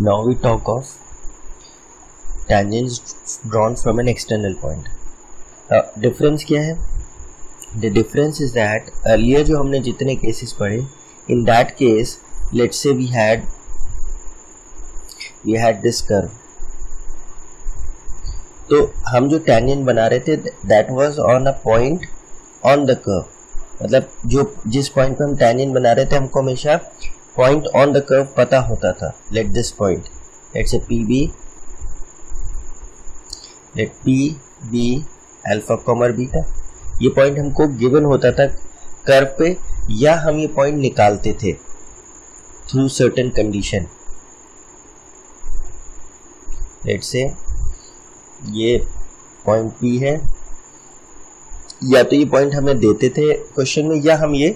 Now we talk of tangents drawn from an external point. Difference क्या है? The difference is that earlier जो हमने जितने cases पढ़े, in that case let's say we had this curve. तो हम जो tangent बना रहे थे that was on a point on the curve. मतलब जो जिस पॉइंट पे हम tangent बना रहे थे हमको हमेशा पॉइंट ऑन द कर्व पता होता था. Let this point, let's say let P be alpha comma beta, ये पॉइंट हमको गिवन होता था कर्व पे, या हम ये पॉइंट निकालते थे through certain condition. Let's say ये पॉइंट पी है, या तो ये पॉइंट हमें देते थे क्वेश्चन में, या हम ये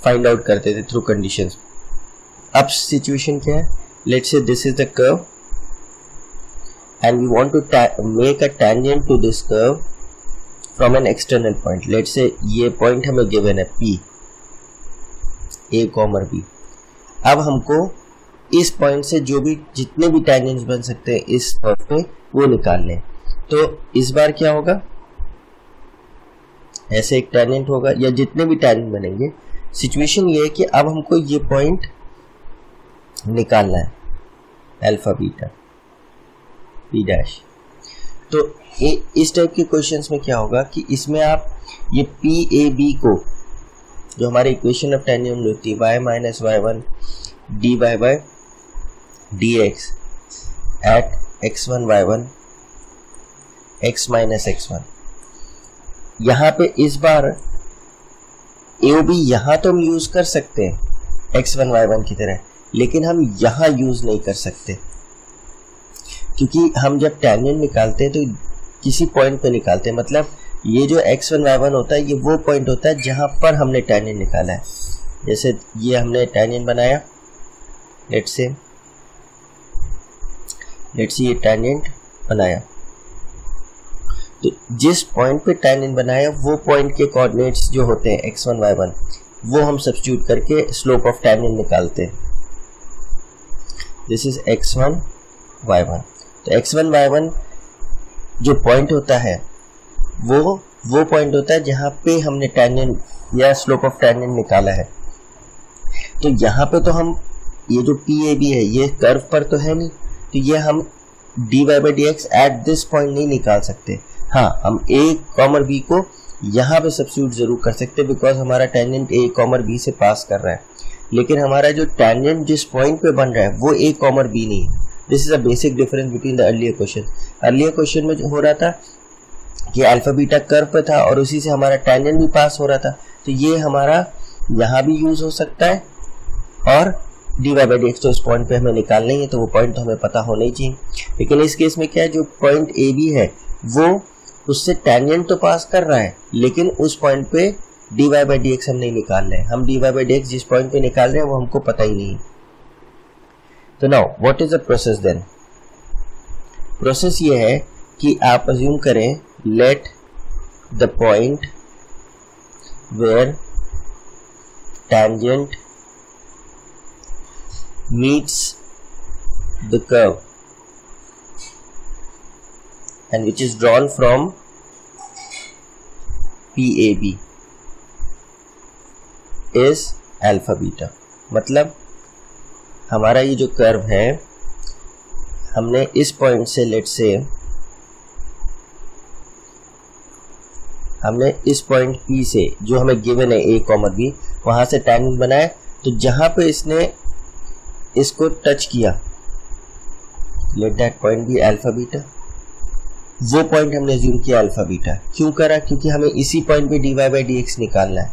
फाइंड आउट करते थे थ्रू कंडीशंस. अब सिचुएशन क्या है? Let's say this is the curve and we want to make a tangent to this curve from an external point. Let's say ये पॉइंट हमें गिवन है P A कॉमर B. अब हमको इस point से जो भी जितने भी टेंजेंट्स बन सकते हैं इस कर्व पे वो निकालने. तो इस बार क्या होगा? ऐसे एक टेंजेंट होगा या जितने भी टेंजेंट बनेंगे. सिचुएशन ये है कि अब हमको ये पॉइंट निकालना है अल्फा बीटा P डैश. तो इस टाइप के क्वेश्चंस में क्या होगा कि इसमें आप ये P A B को, जो हमारे इक्वेशन ऑफ टेंजेंट होती है y minus y1 dy by dx at x1 y1 x minus x1, यहाँ पे इस बार AOB यहाँ तो हम यूज कर सकते हैं x1 y1 की तरह, लेकिन हम यहां यूज नहीं कर सकते, क्योंकि हम जब टेंजेंट निकालते हैं तो किसी पॉइंट पे निकालते हैं. मतलब ये जो x1 y1 होता है ये वो पॉइंट होता है जहां पर हमने टेंजेंट निकाला है. जैसे ये हमने टेंजेंट बनाया, लेट्स से ये टेंजेंट बनाया, तो जिस पॉइंट पे टेंजेंट बनाया वो पॉइंट के कोऑर्डिनेट्स जो होते हैं x1 y1 वो हम सब्स्टिट्यूट करके स्लोप ऑफ टेंजेंट निकालते हैं. This is x1 y1. तो x1 y1 जो पॉइंट होता है वो पॉइंट होता है जहां पे हमने टेंजेंट या स्लोप ऑफ टेंजेंट निकाला है. तो यहाँ पे तो हम ये जो PAB है ये कर्व पर तो है नहीं, तो ये हम dy by dx at this point नहीं निकाल सकते. हाँ, हम A कॉमर B को यहाँ पे सब्स्टिट्यूट जरूर कर सकते हैं, बिकॉज हमारा टेंजेंट A कॉमर B से पास कर रहा है, लेकिन हमारा जो टेंजेंट जिस पॉइंट पे बन रहा है वो A कॉमर B नहीं है. This is a basic difference between the earlier question. Earlier question में जो हो रहा था कि अल्फा बीटा कर्व पे था और उसी से हमारा टेंजेंट भी पास हो रहा था, तो ये हमारा यहाँ भी यूज हो सकता है. और dy by dx तो इस पॉइंट पे हमें निकालना ही है, तो वो पॉइंट तो हमें पता होना ही चाहिए. लेकिन इस केस में क्या है, जो पॉइंट AB है वो उससे टेंजेंट तो पास कर रहा है, लेकिन उस पॉइंट पे dy by dx हम नहीं निकाल रहे हैं. हम dy by dx जिस पॉइंट पे निकाल रहे हैं वो हमको पता ही नहीं. तो now what is the process then? Process ये है कि आप अज्यूम करें, let the point where tangent meets the curve and which is drawn from PAB is alpha beta. मतलब हमारा ये जो कर्व है हमने इस पॉइंट से, लेट से हमने इस पॉइंट P से जो हमें गिवन है A कॉमर B, वहां से टेंजेंट बनाया. तो जहां पे इसने इसको टच किया, let that point be alpha beta. वो पॉइंट हमने अज्यूम किया अल्फा बीटा. क्यों करा? क्योंकि हमें इसी पॉइंट पे dy by dx निकालना है.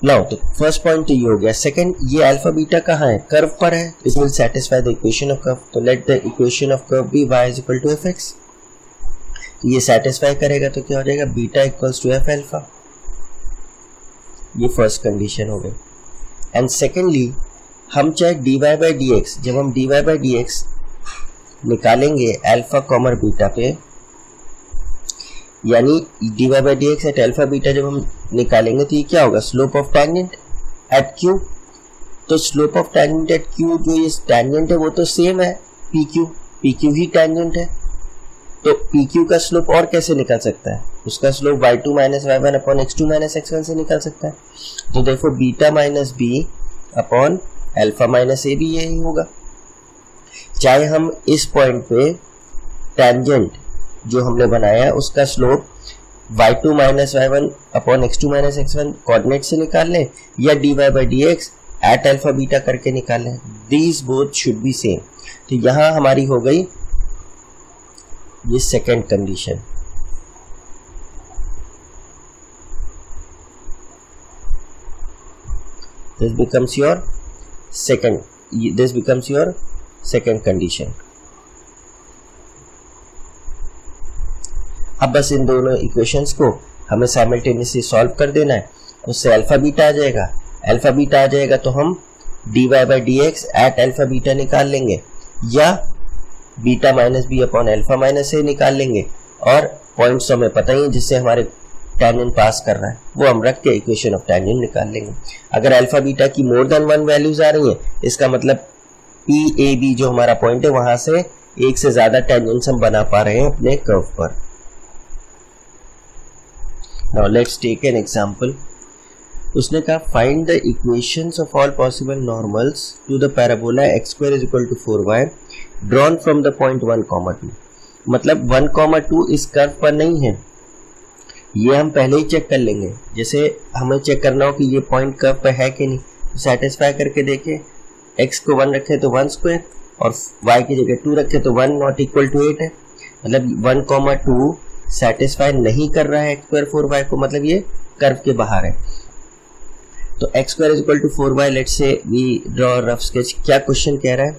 नाउ तो फर्स्ट पॉइंट तो ये हो गया. सेकंड, ये अल्फा बीटा कहाँ है? कर्व पर है. It will satisfy the equation of curve. तो let the equation of curve be y is equal to fx. ये सेटिस्फाई करेगा तो क्या हो जाएगा? Beta equals to f alpha. ये फर्स्ट कंडीशन हो गई. एंड सेकेंडली, हम चाहे dy by dx, जब हम dy by dx निकालेंगे अल्फा कॉमर बीटा पे, यानी dy by dx at alpha beta जब हम निकालेंगे तो ये क्या होगा? Slope of tangent at q. तो slope of tangent at q, जो ये टेंजेंट है वो तो सेम है पी क्यू ही टेंजेंट है, तो पी क्यू का स्लोप और कैसे निकल सकता है, उसका slope y2 minus y1 upon x2 minus x1 से निकल सकता है। तो देखो beta minus B upon alpha minus A भी यही होगा। चाहे हम इस पॉइंट पे टेंजेंट जो हमने बनाया उसका slope y2 minus y1 upon x2 minus x1 coordinate से निकाल लें या dy by dx at alpha beta करके निकाल लें, these both should be same. तो यहां हमारी हो गई ये second condition. this becomes your second condition। अब बस इन दोनों इक्वेशंस को हमें साइमल्टेनियसली सॉल्व कर देना है, उससे अल्फा बीटा आ जाएगा तो हम dy by dx at alpha beta निकाल लेंगे या beta minus B upon alpha minus A निकाल लेंगे, और पॉइंट्स हमें पता ही है जिससे हमारे टेंजेंट पास कर रहा है वो हम रख के इक्वेशन ऑफ टेंजेंट निकाल लेंगे। अगर अल्फा बीटा की मोर देन 1 वैल्यूज आ रही है इसका मतलब पी ए बी जो हमारा पॉइंट है वहां से एक से ज्यादा टेंजेंट्स हम बना पा रहे हैं अपने कर्व पर। Now let's take an example. उसने कहा find the equations of all possible normals to the parabola x² = 4y drawn from the point 1,2। मतलब 1,2 इस कर्व पर नहीं है, ये हम पहले ही चेक कर लेंगे। जैसे हमें चेक करना हो कि ये पॉइंट कर्व पे है कि नहीं, तो सेटिस्फाई करके देखें, x को 1 रखे तो 1² और y की जगह 2 रखे तो 1 ≠ = 8 है। मतलब 1,2 सेटिस्फाई नहीं कर रहा है x² 4y को, मतलब ये कर्व के बाहर है। तो x² = 4y, let's say we draw rough sketch. क्या क्वेश्चन कह रहा है,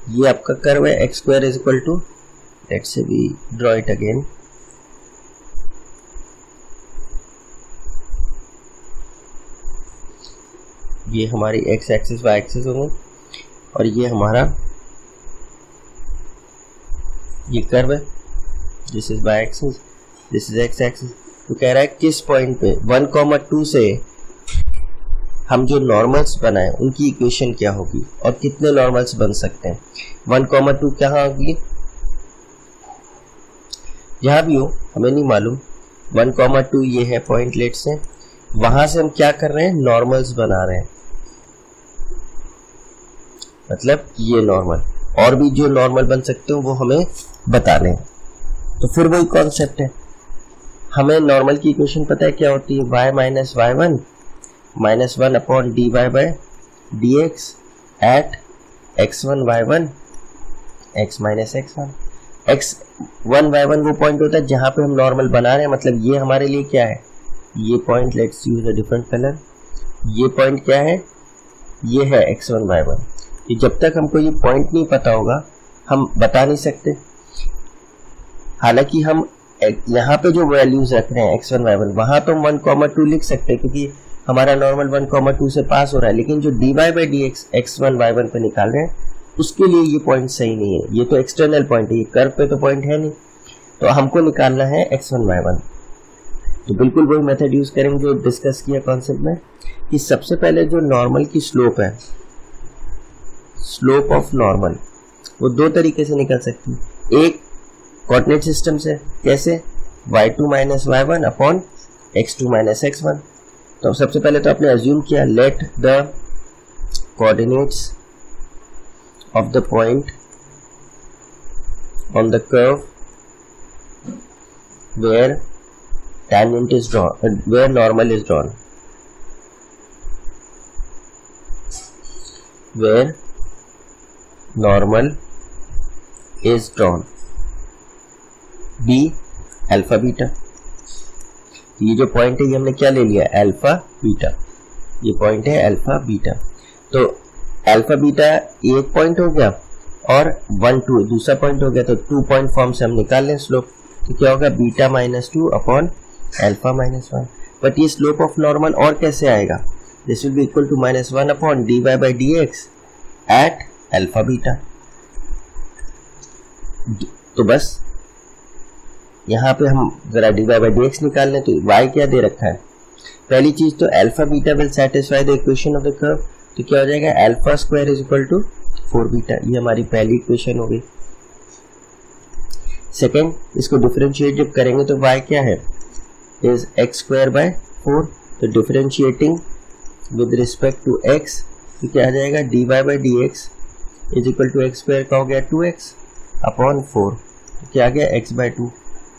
ये आपका कर्व है x² = let's say we draw it again. ये हमारी x एक्सिस y एक्सिस होगी और ये हमारा ये कर्व है, this is y axis, this is x axis. तो कह रहा है किस पॉइंट पे 1,2 से हम जो नॉर्मल्स बनाए उनकी इक्वेशन क्या होगी और कितने नॉर्मल्स बन सकते हैं। 1,2 कहाँ होगी, जहां भी हो हमें नहीं मालूम। 1,2 ये है पॉइंट, लेट से वहां से हम क्या कर रहे हैं, नॉर्मल्स बना रहे हैं। मतलब ये नॉर्मल और भी जो नॉर्मल बन सकते हो वो हमें बताने हैं। तो फिर वही कॉन्सेप्ट है, हमें नॉर्मल की इक्वेशन पता है क्या होती है, y minus y1 minus 1 upon dy by dx at x1 y1 x minus x1। x1 y1 वो पॉइंट होता है जहां पे हम नॉर्मल बना रहे हैं। मतलब ये हमारे लिए क्या है, ये point, let's use a different colour, ये पॉइंट क्या है, ये है x1 y1। जब तक हमको ये पॉइंट नहीं पता होगा हम बता नहीं सकते। हालांकि हम यहाँ पे जो वैल्यूज रख रहे हैं x1 y1 वहां तो 1,2 लिख सकते हैं क्योंकि हमारा नॉर्मल 1,2 से पास हो रहा है, लेकिन जो dy by dx x1 y1 पे निकाल रहे हैं उसके लिए ये पॉइंट सही नहीं है। ये तो एक्सटर्नल पॉइंट है, ये कर्व पे तो पॉइंट है नहीं, तो हमको निकालना है x1 y1। तो बिल्कुल वही मेथड यूज करेंगे जो डिस्कस किया कॉन्सेप्ट में कि सबसे पहले जो नॉर्मल की स्लोप है, स्लोप ऑफ नॉर्मल, वो दो तरीके से निकल सकती है। एक कोऑर्डिनेट सिस्टम से, कैसे, y2 minus y1 upon x2 minus x1। तो सबसे पहले तो आपने अज्यूम किया let the coordinates of the point on the curve where tangent is drawn, where normal is drawn, where normal is drawn, b alpha beta. ये जो point है ये हमने क्या ले लिया, अल्फा बीटा, ये पॉइंट है अल्फा बीटा। तो अल्फा बीटा एक पॉइंट हो गया और 1 2 दूसरा पॉइंट हो गया, तो 2 पॉइंट फॉर्म से हम निकाल लें स्लोप। तो क्या होगा, beta minus 2 upon alpha minus 1। But ये स्लोप ऑफ नॉर्मल और कैसे आएगा, this will be equal to -1 upon dy by dx at alpha beta. तो बस यहाँ पे हम जरा dy बाई dx निकाल लें, तो y क्या दे रखा है, पहली चीज तो alpha beta will satisfy the equation of the curve, तो क्या हो जाएगा alpha square is equal to 4 beta, ये हमारी पहली इक्वेशन हो गई। सेकेंड, इसको डिफरेंशिएट जब करेंगे तो y क्या है इज एक्स स्क्वायर बाय 4, तो differentiating with respect to x तो क्या आ जाएगा dy by d x is equal to x square का हो गया 2x अपॉन 4, क्या आ गया x बाय 2।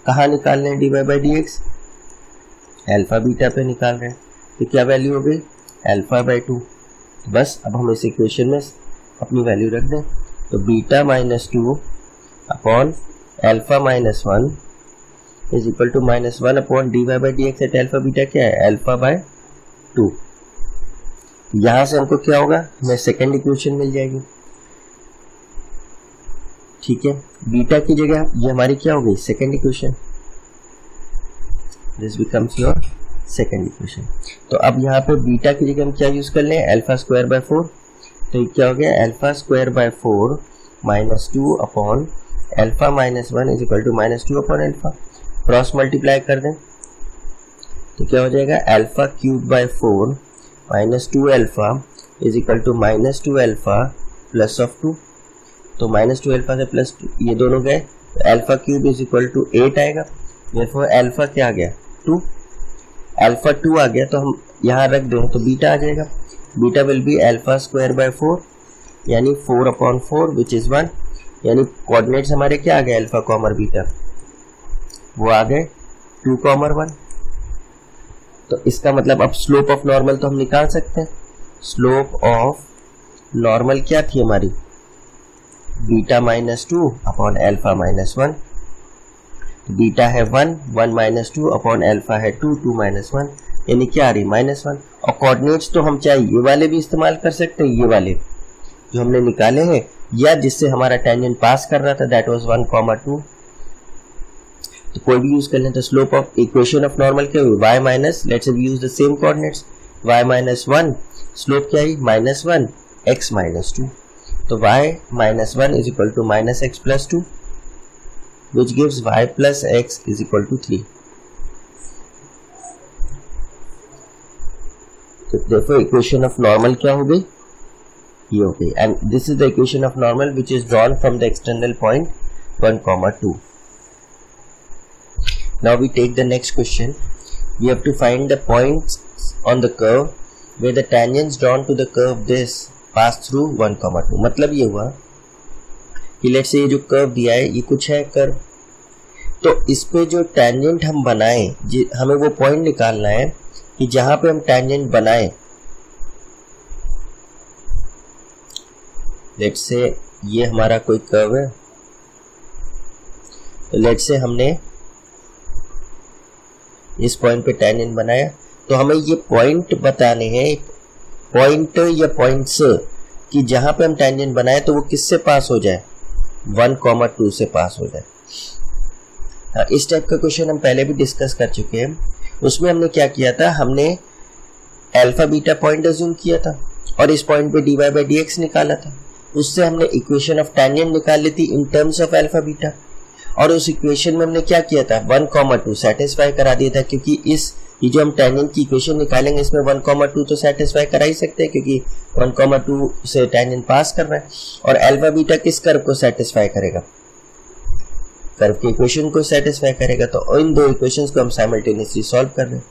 कहाँ निकाल रहे हैं dy by d x, alpha beta पे निकाल रहे हैं, तो क्या वैल्यू हो गई अल्फा बाई 2। बस अब हम इस इक्वेशन में अपनी वैल्यू रख दें, तो beta minus 2 upon alpha minus 1 is equal to minus 1 upon d y by d x at alpha beta क्या है अल्फा बाय 2। यहां से हमको क्या होगा, हमें सेकेंड इक्वेशन मिल जाएगी। ठीक है, बीटा की जगह ये हमारी क्या हो गई second equation, this becomes your second equation. तो अब यहाँ पे बीटा की जगह हम क्या यूज कर लें अल्फा स्क्वायर बाय 4, तो क्या हो गया alpha square by 4 minus 2 upon alpha minus 1 is equal to minus 2 upon alpha. Cross multiply कर दें तो क्या हो जाएगा alpha cube by 4 minus 2 alpha is equal to minus 2 alpha plus of 2, तो माइनस 2 अल्फा से प्लस 2 ये दोनों गए, तो alpha cube is equal to 8 आएगा, therefore अल्फा क्या आ गया 2, अल्फा 2 आ गया, तो हम यहाँ रख दें तो बीटा आ जाएगा, beta will be alpha square by 4 यानी 4 अपॉन 4 विच इज 1, यानी कोऑर्डिनेट्स हमारे क्या आ गए अल्फा कॉमर बीटा वो आ गए 2 कॉमर 1। तो इसका मतलब अब स्लोप ऑफ नॉर्मल तो हम निकाल सकते हैं, स्लोप ऑफ नॉर्मल क्या थी हमारी beta minus 2 upon alpha minus 1, beta है 1, 1 माइनस 2 अपॉन अल्फा है 2, 2 माइनस 1 यानी क्या आ रही माइनस 1। और कोऑर्डिनेट्स तो हम चाहे ये वाले भी इस्तेमाल कर सकते हैं, ये वाले जो हमने निकाले हैं, या जिससे हमारा टेंजेंट पास कर रहा था दैट वाज 1,2, तो कोई भी यूज कर लें। तो slope of equation of normal क्या हुई y minus, let's use the same coordinates, y minus 1 स्लोप क्या है माइनस 1 x माइनस 2, तो y minus 1 is equal to minus x plus 2 which gives y plus x is equal to 3. तो therefore equation of normal क्या हो गई ये हो गई, and this is the equation of normal which is drawn from the external point 1,2. Now we take the next question. We have to find the points on the curve where the tangents drawn to the curve this pass through 1,2. मतलब ये हुआ कि let's say ये जो curve दिया है ये कुछ है कर्व, तो इस पे जो टेंजेंट हम बनाए हमें वो पॉइंट निकालना है कि जहां पे हम टेंजेंट बनाए, लेट्स से ये हमारा कोई कर्व है, तो लेट्स से हमने इस पॉइंट पे टेंजेंट बनाया, तो हमें ये पॉइंट बताने हैं, पॉइंट या पॉइंट्स कि जहां पे हम टेंजेंट बनाए तो वो किससे पास हो जाए 1,2 से पास हो जाए। इस टाइप का क्वेश्चन हम पहले भी डिस्कस कर चुके हैं, उसमें हमने क्या किया था, हमने अल्फा बीटा पॉइंट अज्यूम किया था और इस पॉइंट पे dy बाई डी एक्स निकाला था, उससे हमने इक्वेशन ऑफ टेंजेंट निकाल ली थी in terms of alpha beta, और उस इक्वेशन में हमने क्या किया था 1,2 सेटिस्फाई करा दिया था, क्योंकि ये जो हम टेंजेंट की इक्वेशन निकालेंगे इसमें 1,2 तो सेटिस्फाई करा ही सकते हैं, क्योंकि 1,2 से टेंजेंट पास कर रहा है, और अल्फा बीटा किस कर्व को सेटिस्फाई करेगा, कर्व की इक्वेशन को सेटिस्फाई करेगा। तो इन दो इक्वेशंस को हम साइमल्टेनियसली सॉल्व कर रहे हैं।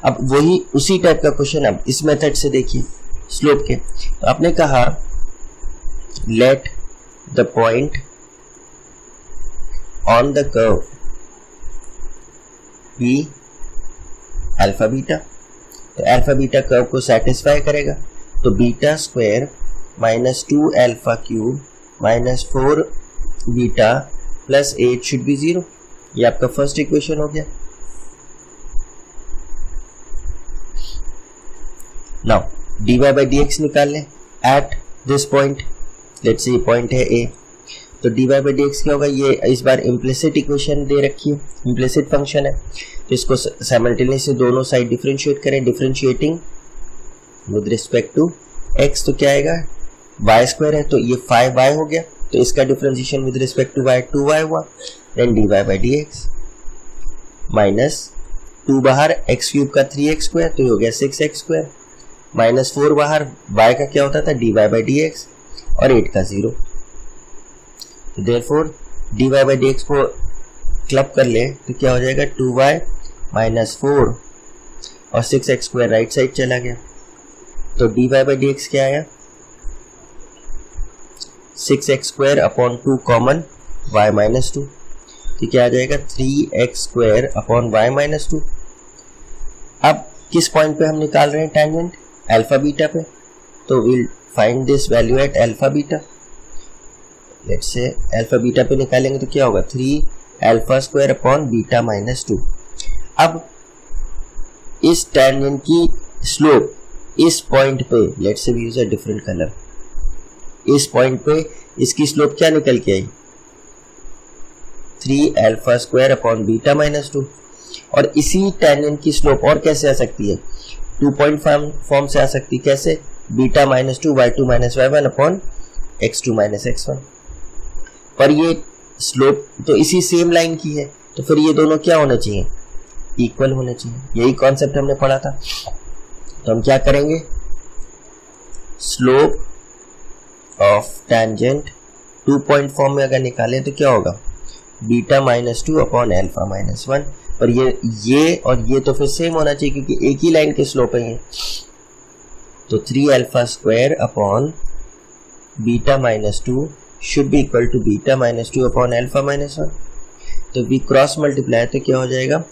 अब वही उसी टाइप का क्वेश्चन अब इस मेथड से देखिए स्लोप के, तो आपने कहा let the point on the curve be alpha beta, तो अल्फा बीटा कर्व को सेटिस्फाई करेगा, तो beta square minus 2 alpha cube minus 4 beta plus 8 should be 0, ये आपका फर्स्ट इक्वेशन हो गया। Now dy by d x निकाल लें at this point, let's say ये पॉइंट है a, तो dy बाई डी एक्स क्या होगा, ये इस बार इम्प्लिसिट इक्वेशन दे रखी है, इम्प्लिसिट फंक्शन है, तो इसको साइमल्टेनियसली दोनों साइड डिफरेंशिएट करें, differentiating with respect to x, तो क्या आएगा y स्क्वायर है तो ये 5y हो गया, तो इसका differentiation with respect to y 2y हुआ, then dy by d x minus 2 बाहर, एक्स क्यूब का 3x स्क्वायर, तो ये हो गया 6x स्क्वायर, -4 बाहर, y का क्या होता था dy बाई डी एक्स, और 8 का 0। Therefore dy by d x को क्लब कर ले तो क्या हो जाएगा 2y -4 और 6x स्क्वायर राइट साइड चला गया, तो dy बाई डी एक्स क्या आया 6x square upon 2 common y -2, तो क्या आ जाएगा 3x स्क्वायर अपॉन y -2। अब किस पॉइंट पे हम निकाल रहे हैं टेंजेंट, अल्फा बीटा पे, तो will find this value at alpha beta. Let's say alpha beta पे निकालेंगे तो क्या होगा 3 अल्फा स्क्वायर अपॉन बीटा -2। अब इस टेंजेंट की स्लोप इस पॉइंट पे, let's say we use a different colour, इस पॉइंट पे इसकी स्लोप क्या निकल के आई 3 अल्फा स्क्वायर अपॉन बीटा -2। और इसी टेंजेंट की स्लोप और कैसे आ सकती है 2 पॉइंट फॉर्म से आ सकती है, कैसे beta -2 y2 - y1 upon x2 - x1। पर ये स्लोप तो इसी सेम लाइन की है, तो फिर ये दोनों क्या होने चाहिए इक्वल होने चाहिए, यही कॉन्सेप्ट हमने पढ़ा था। तो हम क्या करेंगे slope of tangent 2 point form में अगर निकालें तो क्या होगा बीटा -2 अपॉन अल्फा -1। पर ये और ये तो फिर सेम होना चाहिए क्योंकि एक ही लाइन के स्लोप है ये, तो 3 alpha square upon beta -2 should be equal to beta -2 upon alpha -1। तो वी क्रॉस मल्टीप्लाई तो क्या हो जाएगा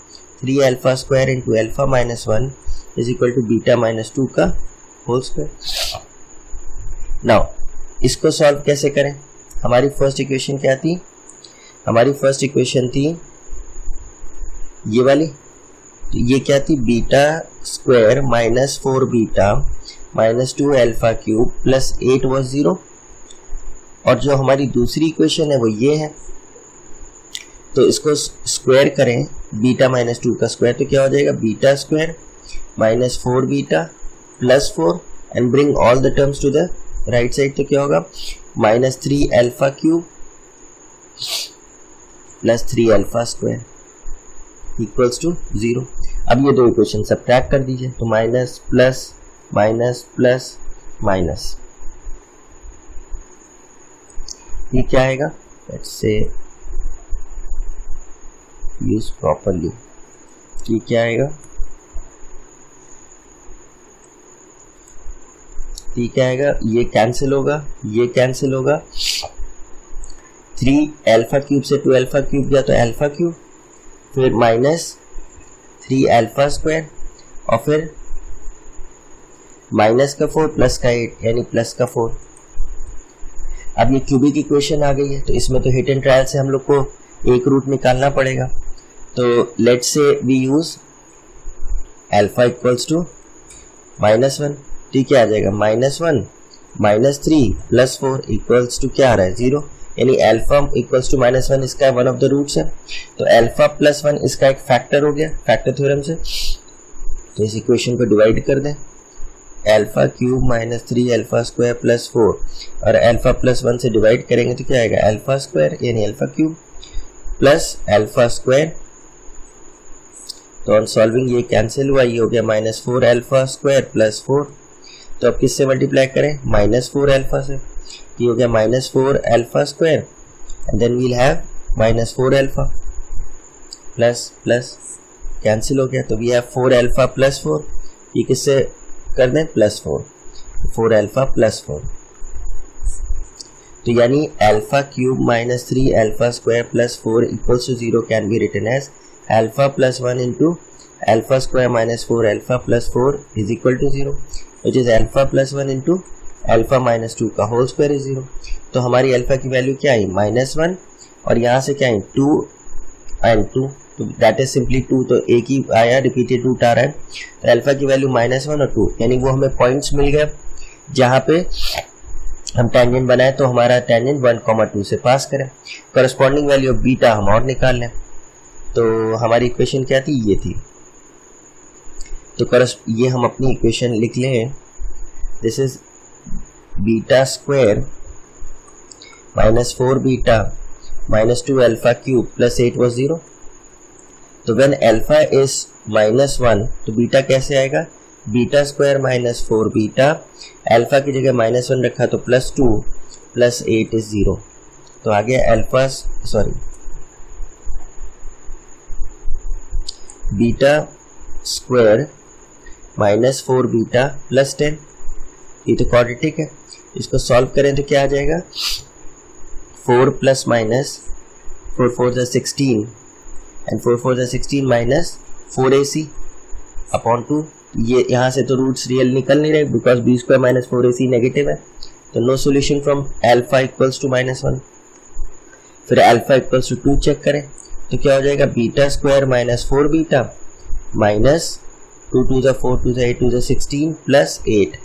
3 alpha square into alpha -1 is equal to beta -2 का होल स्क्वायर। नाउ इसको सॉल्व कैसे करें, हमारी फर्स्ट इक्वेशन क्या थी, हमारी फर्स्ट इक्वेशन थी ये वाली, तो ये क्या थी beta square -4 beta -2 alpha cube plus 8 was 0। और जो हमारी दूसरी इक्वेशन है वो ये है, तो इसको स्क्वायर करें बीटा -2 का स्क्वायर तो क्या हो जाएगा beta square -4 beta plus 4 and bring all the terms to the right side, तो क्या होगा -3 alpha cube plus 3 alpha square equals to 0। अब ये दो इक्वेशन सब्ट्रैक्ट कर दीजिए, तो minus plus minus plus minus, ये क्या आएगा लेट्स से यूज प्रॉपरली, ये क्या आएगा ये क्या आएगा ये कैंसिल होगा, ये कैंसिल होगा, 3 अल्फा क्यूब से 2 अल्फा क्यूब गया तो अल्फा क्यूब, फिर -3 अल्फा स्क्वायर और फिर माइनस का 4 प्लस का 8 यानी प्लस का 4। अब ये क्यूबिक इक्वेशन आ गई है, तो इसमें तो हिट एंड ट्रायल से हम लोग को एक रूट निकालना पड़ेगा। तो let's say we use alpha equals to -1, तो क्या आ जाएगा -1 -3 प्लस 4 इक्वल्स टू क्या आ रहा है 0, यानी अल्फा इक्वल्स टू -1 इसका वन ऑफ द रूट्स है, तो अल्फा प्लस 1 इसका एक फैक्टर हो गया फैक्टर थ्योरम से। तो इस इक्वेशन को डिवाइड कर दें, alpha cube -3 alpha square plus 4 और अल्फा प्लस 1 से डिवाइड करेंगे तो क्या आएगा अल्फा स्क्वायर यानी alpha cube plus alpha square. तो ऑन सॉल्विंग ये कैंसिल हुआ, ये हो गया -4 अल्फा स्क्वायर प्लस 4। तो अब किससे मल्टीप्लाई करें -4 अल्फा से, ये हो गया -4 alpha square and then we'll have -4 alpha plus plus cancel हो गया, तो वी हैव 4 अल्फा प्लस 4, ये किससे कर दें +4 4 अल्फा प्लस 4। तो यानी alpha cube -3 alpha square plus 4 equals to 0 can be written as alpha plus 1 into alpha square -4 alpha plus 4 is equal to 0 which is alpha plus 1 into alpha -2 का whole square is 0। तो हमारी alpha की value क्या आई -1 और यहाँ से क्या आई 2 and 2, तो दैट इज सिंपली 2, तो एक ही आया रिपीटेड रूट आ रहा है, तो अल्फा की वैल्यू -1 और 2 यानी वो हमें पॉइंट्स मिल गए जहाँ पे हम टेंजेंट बनाए, तो हमारा टेंजेंट 1, 2 से पास करें। करस्पॉन्डिंग वैल्यू ऑफ बीटा हम और निकाल लें, तो हमारी इक्वेशन क्या थी ये थी, तो ये हम अपनी इक्वेशन लिख लें, this is beta square -4 beta -2 alpha cube plus 8 was 0। तो when alpha is -1, तो बीटा कैसे आएगा, बीटा स्क्वायर -4 बीटा, अल्फा की जगह -1 रखा तो +2 + 8 इज 0, तो आ गया बीटा स्क्वायर -4 बीटा + 10, ये तो क्वाड्रेटिक है, इसको सॉल्व करें तो क्या आ जाएगा, 4 + -4 4 = 16 एंड 4 4 = 16 -4ac अपॉन 2, ये यहाँ से तो रूट्स रियल निकल नहीं रहे बिकॉज b² - 4ac नेगेटिव है, तो no solution from alpha equals to -1। फिर अल्फा इक्वल्स टू 2 चेक करें तो क्या हो जाएगा, beta square -4 beta minus 2 2 = 4 2 = 8 2 = 16 + 8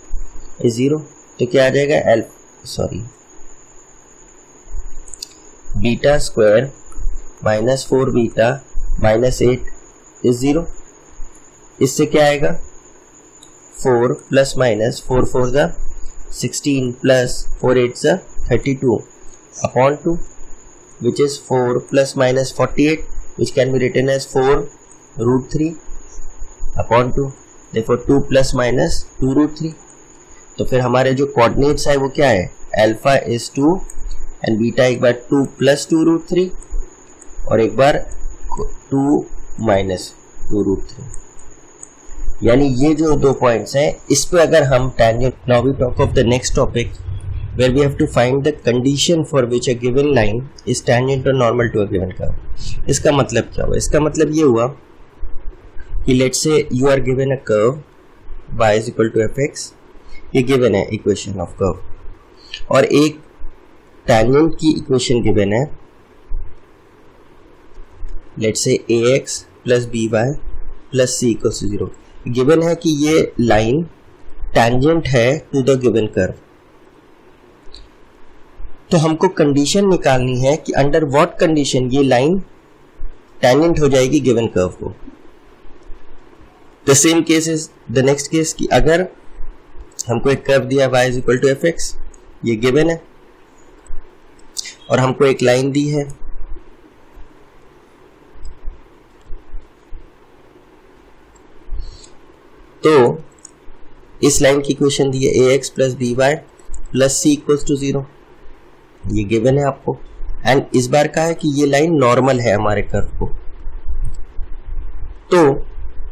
is 0, तो क्या आ जाएगा, बीटा स्क्वायर -4 बीटा -8 इज 0, इससे क्या आएगा, 4 ± 4 4 = 16 + 4 8 = 32 upon 2 which is 4 ± 48 which can be written as 4√3 upon 2, therefore 2 ± 2√3। तो फिर हमारे जो कोऑर्डिनेट्स है वो क्या है, अल्फा इज 2 एंड बीटा एक बार 2 + 2√3 और एक बार 2 - 2√3, यानी ये जो 2 पॉइंट्स हैं इस पे अगर हम tangent, now we talk of the next topic where we have to find the condition for which a given line is tangent और normal to a given curve. इसका मतलब क्या हुआ, इसका मतलब ये हुआ कि let's say you are given a curve y = fx, ये गिवन है इक्वेशन ऑफ कर्व, और एक टेंजेंट की इक्वेशन गिवन है, लेट्स से ax + by + c = 0, गिवन है कि ये लाइन टेंजेंट है टू द गिवन कर्व। तो हमको कंडीशन निकालनी है कि अंडर व्हाट कंडीशन ये लाइन टेंजेंट हो जाएगी गिवन कर्व को। The same case is the next case कि अगर हमको एक कर्व दिया y = fx, ये गिवन है, और हमको एक लाइन दी है तो इस लाइन की इक्वेशन दी है ax + by + c = 0, ये गिवन है आपको, एंड इस बार का है कि ये लाइन नॉर्मल है हमारे कर्व को। तो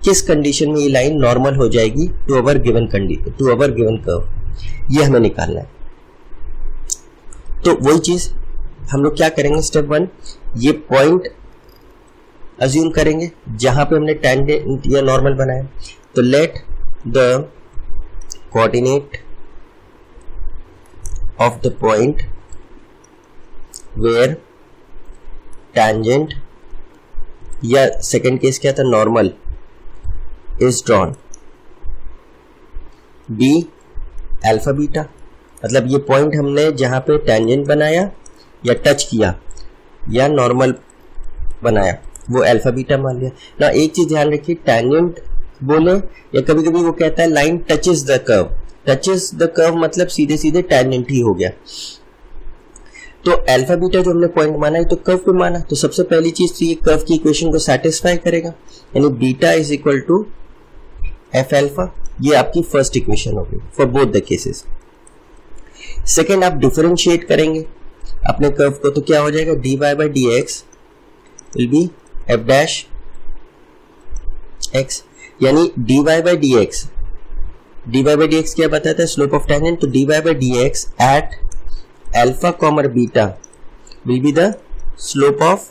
किस कंडीशन में ये लाइन नॉर्मल हो जाएगी टू अवर गिवन कर्व, ये हमें निकालना है। तो वही चीज हम लोग क्या करेंगे, स्टेप 1 ये पॉइंट अज्यूम करेंगे जहां पे हमने टेंजेंट या नॉर्मल बनाया, तो let the coordinate of the point where tangent, या सेकेंड केस क्या था, normal is drawn, be alpha beta, मतलब ये पॉइंट हमने जहां पे टेंजेंट बनाया या टच किया या नॉर्मल बनाया वो अल्फा बीटा मान लिया ना। एक चीज ध्यान रखिए, टेंजेंट बोले या कभी कभी वो कहता है लाइन टचेस द कर्व, मतलब सीधे सीधे टेंजेंट ही हो गया। तो अल्फा बीटा जो हमने पॉइंट माना है तो कर्व पे माना, तो सबसे पहली चीज तो ये कर्व की इक्वेशन को सेटिस्फाई करेगा, यानी बीटा = f अल्फा, ये आपकी फर्स्ट इक्वेशन होगी for both the cases. Second आप डिफरेंशिएट करेंगे अपने कर्व को, तो क्या हो जाएगा, dy/dx will be f' x, यानी dy/dx क्या बताता है, स्लोप ऑफ टेंजेंट, तो dy/dx at alpha comma beta will be the slope of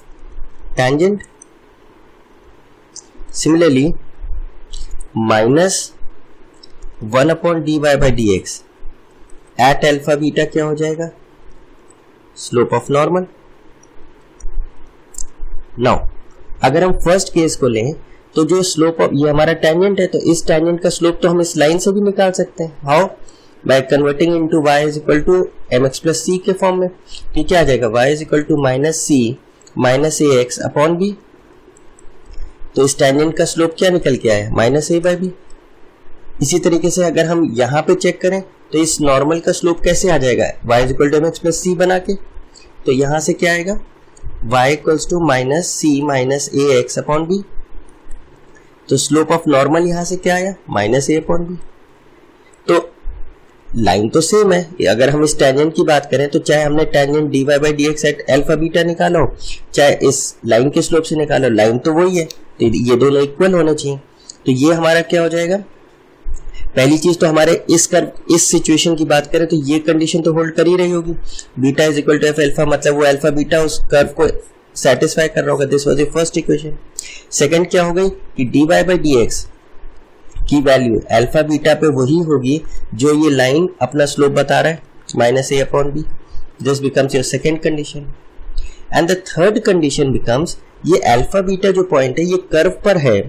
tangent. Similarly -1/dy/dx at alpha beta क्या हो जाएगा, स्लोप ऑफ नॉर्मल। नाउ अगर हम फर्स्ट केस को लें तो जो स्लोप ऑफ, ये हमारा टेंजेंट है, तो इस टेंजेंट का स्लोप तो हम इस लाइन से भी निकाल सकते हैं। How, by converting into y = mx + c के फॉर्म में। ये क्या आ जाएगा, y = -c - ax upon b, तो इस टेंजेंट का स्लोप क्या निकल के आया, -a/b। इसी तरीके से अगर हम यहाँ पे चेक करें तो इस नॉर्मल का स्लोप कैसे आ जाएगा, y = mx + c बना के, तो यहां से क्या आएगा, y = -c - ax upon b। तो तो स्लोप ऑफ नॉर्मल यहां से क्या आया, माइनस ए अपॉन बी। तो लाइन तो सेम है, अगर हम इस टेंजेंट की बात करें तो चाहे हमने tangent dy by d x at alpha beta निकाला हो, चाहे इस लाइन के स्लोप से निकालो, लाइन तो वही है, तो ये दोनों इक्वल होने चाहिए। तो ये हमारा क्या हो जाएगा, पहली चीज तो हमारे इस सिचुएशन की बात करें तो ये कंडीशन तो होल्ड कर ही रही होगी, beta is equal to f alpha, मतलब वो अल्फा बीटा उस कर्व को सेटिस्फाई कर रहा होगा। This was the first equation. Second क्या हो गई कि dy बाई डी एक्स की वैल्यू अल्फा बीटा पे वही होगी जो ये लाइन अपना स्लोप बता रहा है, minus a upon b. This becomes your second condition. And the third condition becomes, ये अल्फा बीटा जो पॉइंट है ये कर्व पर है,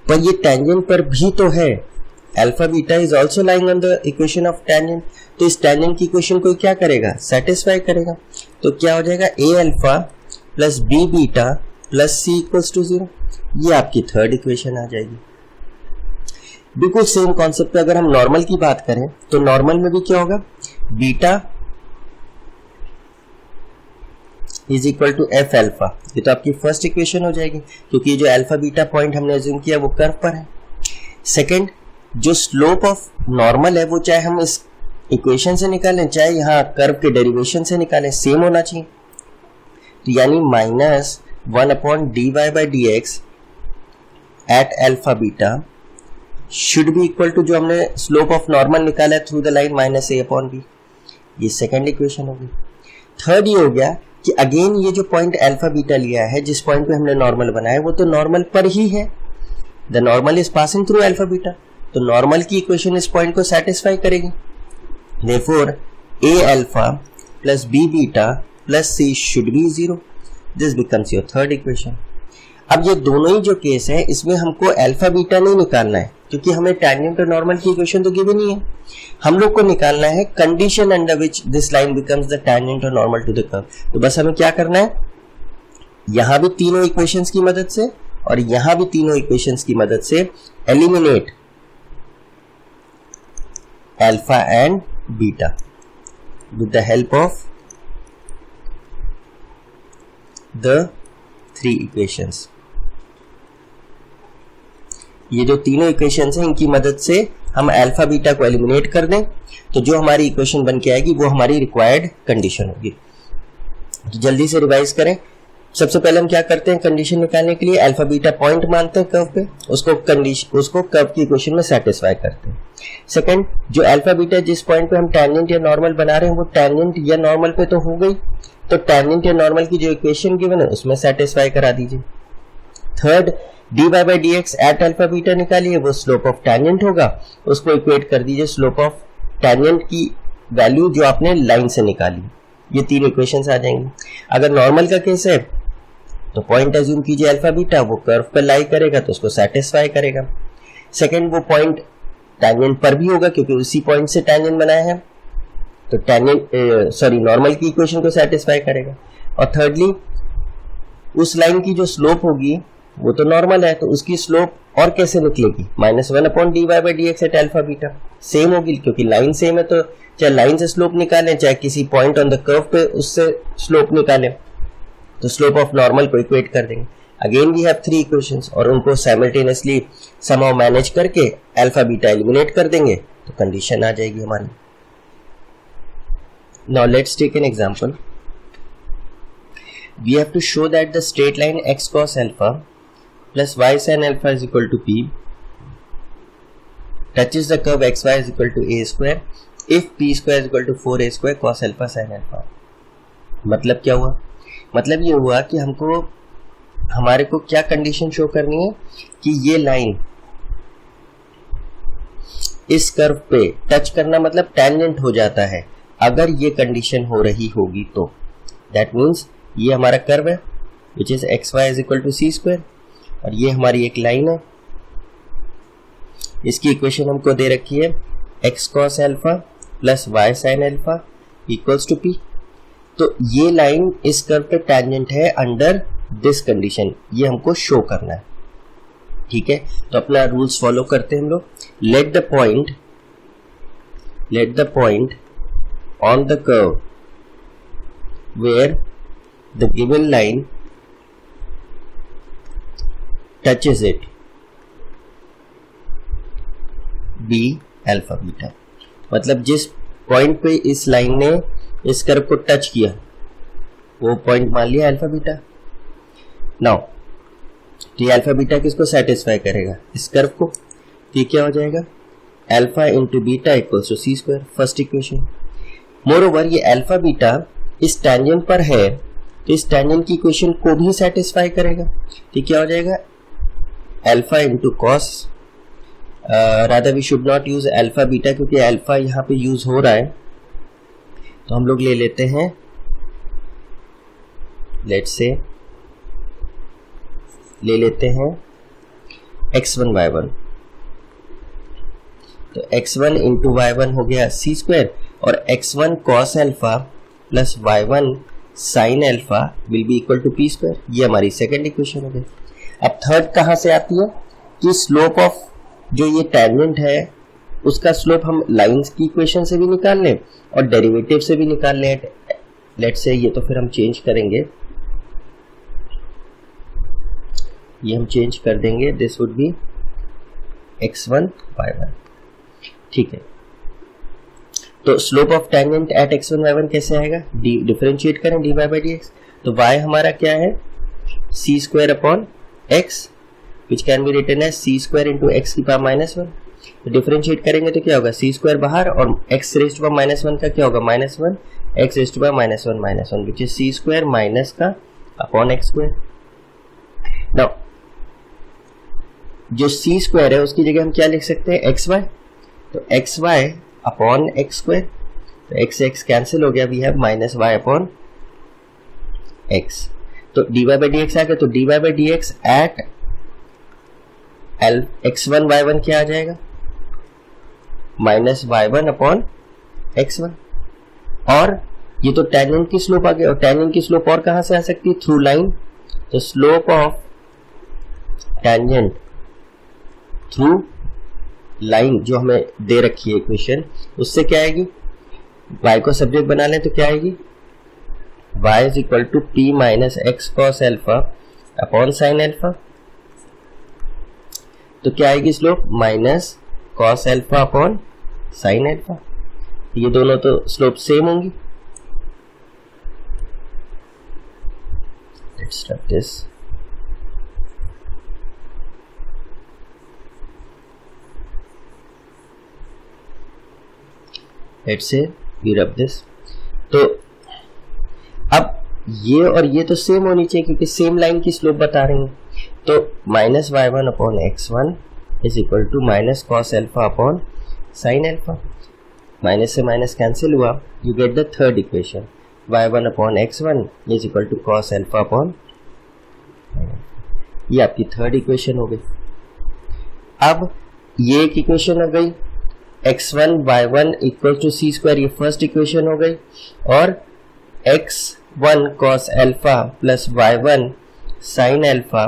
पर ये टेंजेंट पर भी तो है। Alpha beta is also lying on the equation of tangent, तो इस टेंजेंट की इक्वेशन को क्या करेगा, सेटिस्फाई करेगा। तो क्या हो जाएगा, A alpha plus B beta plus C equals to 0। ये आपकी थर्ड इक्वेशन आ जाएगी। बिल्कुल सेम कॉन्सेप्ट पे अगर हम नॉर्मल की बात करें तो नॉर्मल में भी क्या होगा, beta is equal to f alpha. ये तो आपकी फर्स्ट इक्वेशन हो जाएगी, क्योंकि जो अल्फा बीटा पॉइंट हमने अज्यूम किया वो कर्व पर है। सेकंड, जो स्लोप ऑफ नॉर्मल है वो चाहे हम इस इक्वेशन से निकालें चाहे यहाँ कर्व के डेरिवेशन से निकालें, सेम होना चाहिए। तो यानी minus 1 upon dy by d x at alpha beta should be equal to जो हमने स्लोप ऑफ नॉर्मल निकाला है through the line minus a upon b. ये सेकंड इक्वेशन होगी। थर्ड ये हो गया कि अगेन ये जो पॉइंट अल्फा बीटा लिया है, जिस पॉइंट पे हमने नॉर्मल बनाया वो तो नॉर्मल पर ही है, the normal is passing through alpha beta, तो नॉर्मल की इक्वेशन इस पॉइंट को सेटिस्फाई करेगी। Therefore a alpha plus B beta plus c should be 0। This becomes your third equation. अब ये दोनों ही जो केस है इसमें हमको अल्फा बीटा नहीं निकालना है, क्योंकि हमें टैंजेंट और नॉर्मल की इक्वेशन तो गिवन ही है। हम लोग को निकालना है condition under which this line becomes the tangent और नॉर्मल टू द कर्व। तो बस हमें क्या करना है, यहां भी तीनों इक्वेशंस की मदद से और यहां भी तीनों इक्वेशंस की मदद से eliminate alpha and beta with the help of the 3 equations. ये जो तीनों इक्वेशंस हैं इनकी मदद से हम अल्फा बीटा को एलिमिनेट कर दें तो जो हमारी इक्वेशन बन के आएगी वो हमारी रिक्वायर्ड कंडीशन होगी। तो जल्दी से रिवाइज करें। सबसे पहले हम क्या करते हैं, कंडीशन निकालने के लिए अल्फा बीटा पॉइंट मानते हैं कर्व पे, उसको कर्व की इक्वेशन में सेटिस्फाई करते हैं। सेकंड, जो अल्फा बीटा जिस पॉइंट पे हम टैंजेंट या नॉर्मल बना रहे हैं वो टैंजेंट या नॉर्मल पे तो हो गई, तो टैंजेंट या नॉर्मल की जो इक्वेशन गिवन है उसमें सेटिस्फाई करा दीजिए। Third, dy by d x at alpha beta निकालिए, वो स्लोप ऑफ टैंजेंट होगा, उसको इक्वेट कर दीजिए स्लोप ऑफ टैंजेंट की वैल्यू जो आपने लाइन से निकाली। ये 3 इक्वेशंस आ जाएंगी। अगर नॉर्मल का केस है तो पॉइंट अज्यूम कीजिए अल्फा बीटा, वो कर्व पर लाई करेगा तो उसको सेटिस्फाई करेगा। सेकंड, वो पॉइंट टैंजेंट पर भी होगा क्योंकि उसी पॉइंट से टैंजेंट बनाया है, तो टैंजेंट नॉर्मल की इक्वेशन को सेटिस्फाई करेगा। और थर्डली, उस लाइन की जो स्लोप होगी वो तो नॉर्मल है, तो उसकी स्लोप और कैसे निकलेगी, -1 upon dy by d x at alpha beta same होगी, क्योंकि लाइन सेम है। तो चाहे लाइन से स्लोप निकालें चाहे किसी पॉइंट ऑन द कर्व पे उससे स्लोप निकालें, तो स्लोप ऑफ नॉर्मल को इक्वेट कर देंगे। अगेन वी हैव 3 इक्वेशंस और उनको साइमल्टेनियसली समहाउ मैनेज करके अल्फा बीटा एलिमिनेट कर देंगे तो कंडीशन आ जाएगी हमारी। Now let's take an example. We have to show that the straight line x cos alpha plus y sin alpha is equal to p touches the curve xy is equal to a square if p square is equal to 4a square cos alpha sin alpha। मतलब क्या हुआ, मतलब ये हुआ कि हमारे को क्या कंडीशन शो करनी है कि ये लाइन इस कर्व पे टच करना मतलब टैंजेंट हो जाता है। अगर ये कंडीशन हो रही होगी तो दैट मीन्स ये हमारा कर्व है which is x y is equal to c square, और ये हमारी एक लाइन है। इसकी इक्वेशन हमको दे रखी है x cos alpha plus y sine alpha equals to p. तो ये लाइन इस कर्व पे टैंजेंट है अंडर दिस कंडीशन, ये हमको शो करना है। ठीक है, तो अपना रूल्स फॉलो करते हैं हम लोग। Let the point on the curve where the given line touches it be alpha beta. मतलब जिस पॉइंट पे इस लाइन ने इस कर्व को टच किया वो पॉइंट मान लिया अल्फा बीटा। नाउ तो ये अल्फा बीटा किसको सेटिस्फाई करेगा, इस कर्व को। तो ये क्या हो जाएगा, alpha into beta equals to c square, first equation. Moreover ये अल्फा बीटा इस टेंजेंट पर है तो इस टेंजेंट की इक्वेशन को भी सेटिस्फाई करेगा। तो क्या हो जाएगा, alpha into cos, rather we should not use alpha beta क्योंकि अल्फा यहाँ पे यूज हो रहा है, तो हम लोग ले लेते हैं लेट्स से ले लेते हैं x1 y1। तो x1 इंटू y1 हो गया सी स्क्वायर और x1 cos alpha plus y1 sin alpha will be equal to p square. ये हमारी सेकेंड इक्वेशन हो गई। अब थर्ड कहां से आती है कि स्लोप ऑफ जो ये टेंजेंट है उसका स्लोप हम लाइंस की इक्वेशन से भी निकाल लें और डेरिवेटिव से भी निकाल लें। लेट्स से ये तो फिर हम चेंज करेंगे, ये हम चेंज कर देंगे, this would be x1 y1। ठीक है, तो slope of tangent eight x1 y1 कैसे आएगा, डिफरेंशिएट करें dy बाई dx। तो y हमारा क्या है, C square upon x which can be written as C square into x की पावर -1। तो डिफरेंशिएट करेंगे तो क्या होगा, सी स्क्वायर बाहर और x रेज़ टू पावर -1 का क्या होगा, -1 x raise to power -1 which is c square minus का अपॉन एक्स स्क्वायर। नाउ जो सी स्क्वायर है उसकी जगह हम क्या लिख सकते हैं, एक्स वाई। तो x y upon x square, तो एक्स एक्स कैंसिल हो गया, we have minus y upon x. तो d y by d x आ गया, तो d y by d x at x1 y1 क्या आ जाएगा, माइनस y1 अपॉन x1। और ये तो टेंजेंट की स्लोप आ गया, और टेंजेंट की स्लोप और कहां से आ सकती है, थ्रू लाइन। तो slope of tangent through line जो हमें दे रखी है इक्वेशन, उससे क्या आएगी, y को सब्जेक्ट बना लें तो क्या आएगी, y is equal to p minus x cos alpha upon sine alpha. तो क्या आएगी slope, minus cos alpha upon sine alpha. ये दोनों तो स्लोप सेम होंगी। Let's rub this, let's say we rub this. तो अब ये और ये तो सेम होनी चाहिए क्योंकि सेम लाइन की स्लोप बता रही हैं। तो minus y1 upon x1 is equal to minus cos alpha upon sine alpha. Minus से माइनस कैंसिल हुआ, you get the third equation, y1 upon x1 is equal to cos alpha upon, ये आपकी third equation हो गई। अब ये एक equation हो गई, x1 y1 equal to c square, ये फर्स्ट इक्वेशन हो गई, और x1 cos alpha plus y1 sin alpha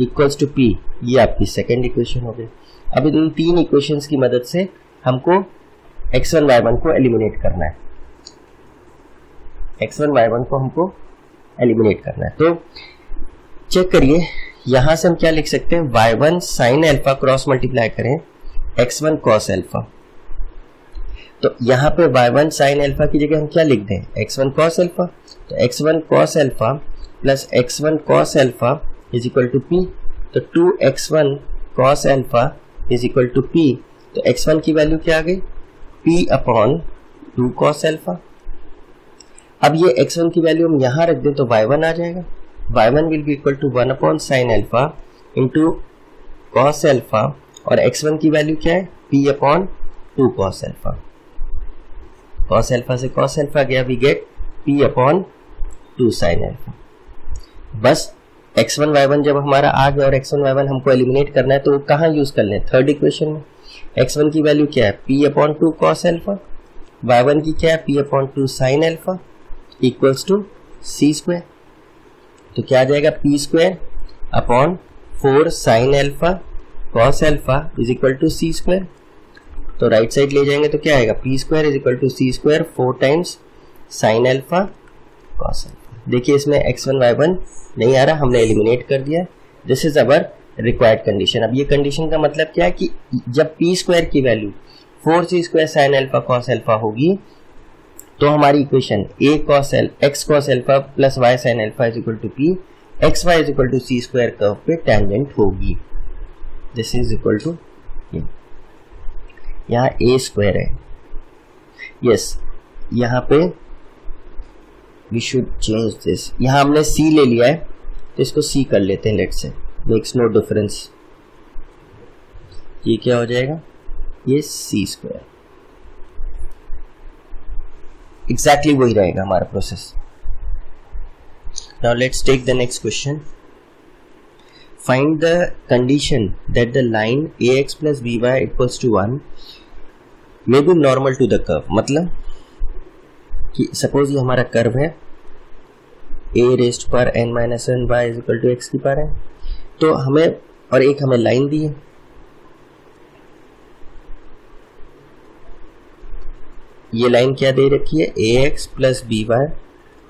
equals to p, ये आपकी सेकेंड इक्वेशन हो गई। अब इन तीन इक्वेशंस की मदद से हमको x1 y1 को एलिमिनेट करना है, x1 y1 को हमको एलिमिनेट करना है। तो चेक करिए, यहां से हम क्या लिख सकते हैं, y1 sin alpha cross multiply करें x1 cos एल्फा। तो यहाँ पे y1 sin एल्फा की जगह हम क्या लिख दें, x1 cos एल्फा। तो x1 cos alpha plus x1 cos alpha is equal to p। तो 2x1 cos alpha is equal to p। तो x1 की वैल्यू क्या आ गई, p अपॉन 2 cos एल्फा। अब ये x1 की वैल्यू हम यहाँ रख दें तो y1 आ जाएगा, y1 will be equal to 1 upon sine alpha into cos alpha, और x1 की वैल्यू क्या है, p upon 2 cos alpha. cos alpha से cos एल्फा गया, we get p upon 2 sine alpha. बस x1 y1 जब हमारा आ गया और x1 y1 हमको एलिमिनेट करना है तो वो कहाँ यूज कर लें, थर्ड इक्वेशन में। x1 की वैल्यू क्या है, p upon 2 cos alpha, y1 की क्या है, p upon 2 sine alpha equals to c square. तो क्या आ जाएगा, p square upon 4 sine alpha cos alpha is equal to c square. तो राइट साइड ले जाएंगे तो क्या आएगा, p square is equal to c square 4 times sine alpha cos alpha. देखिए इसमें x1 y1 नहीं आ रहा, हमने एलिमिनेट कर दिया। This is our required condition. अब ये कंडीशन का मतलब क्या है कि जब पी स्क्वायर की value 4c square sine alpha cos alpha होगी तो हमारी equation x cos alpha plus y sine alpha is equal to p, x y is equal to c square curve पे टेंजेंट होगी। दिस इज इक्वल टू, यहाँ a square है, yes यहाँ पे we should change this, यहाँ हमने सी ले लिया है तो इसको सी कर लेते हैं, let's say makes no difference. ये क्या हो जाएगा, ये सी स्क्वायर, एग्जैक्टली वही रहेगा हमारा process. Now let's take the next question. Find the condition that the line ax plus by equals to 1 may be normal to the curve. मतलब कि सपोज ये हमारा कर्व है a रेस्ट पर n minus one y is equal to x की power है, तो हमें और एक हमें लाइन दी है, ये लाइन क्या दे रखी है ax plus by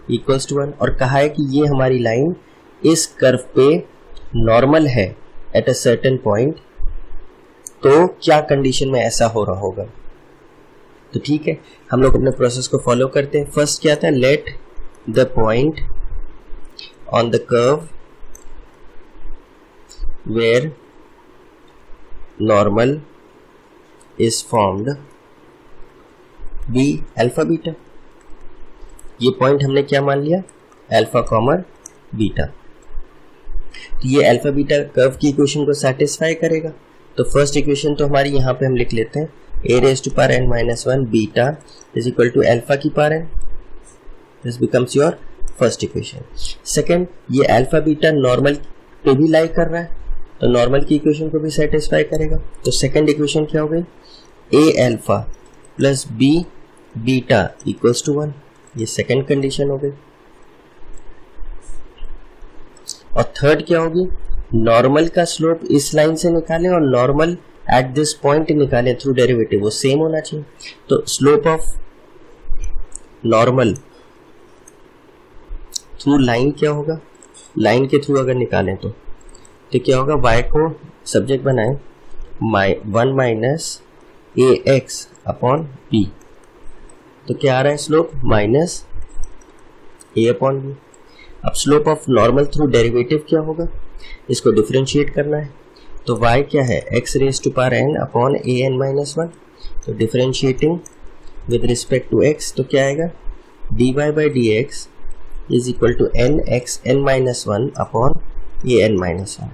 equals to 1 और कहा है कि ये हमारी लाइन इस कर्व पे नॉर्मल है एट अ सर्टेन पॉइंट, तो क्या कंडीशन में ऐसा हो रहा होगा। तो ठीक है, हम लोग अपने प्रोसेस को फॉलो करते हैं। फर्स्ट क्या था, let the point on the curve where normal is formed be alpha beta. ये पॉइंट हमने क्या मान लिया, अल्फा कॉमर बीटा, तो ये अल्फा बीटा कर्व की इक्वेशन को सेटिस्फाई करेगा। तो फर्स्ट इक्वेशन तो हमारी यहाँ पे हम लिख लेते हैं a raise to power n minus one beta is equal to alpha की power n, this becomes your first equation. Second, ये अल्फा बीटा नॉर्मल पे भी लाई कर रहा है तो नॉर्मल की इक्वेशन को भी सेटिस्फाई करेगा। तो सेकंड इक्वेशन क्या हो गई, a alpha plus b beta equals to 1, ये सेकंड कंडीशन हो गई। और थर्ड क्या होगी, नॉर्मल का स्लोप इस लाइन से निकालें और नॉर्मल एट दिस पॉइंट निकालें थ्रू डेरिवेटिव, वो सेम होना चाहिए। तो slope of normal through line क्या होगा, लाइन के थ्रू अगर निकालें तो क्या होगा, y को सब्जेक्ट बनाएं 1 माइनस ए एक्स अपॉन बी, तो क्या आ रहा है slope minus a upon B. अब slope of normal through derivative क्या होगा, इसको डिफरेंशिएट करना है, तो y क्या है x raise to power n upon A n minus one, तो differentiating with respect to x तो क्या आएगा, dy by d x is equal to n x n minus one upon A n minus one.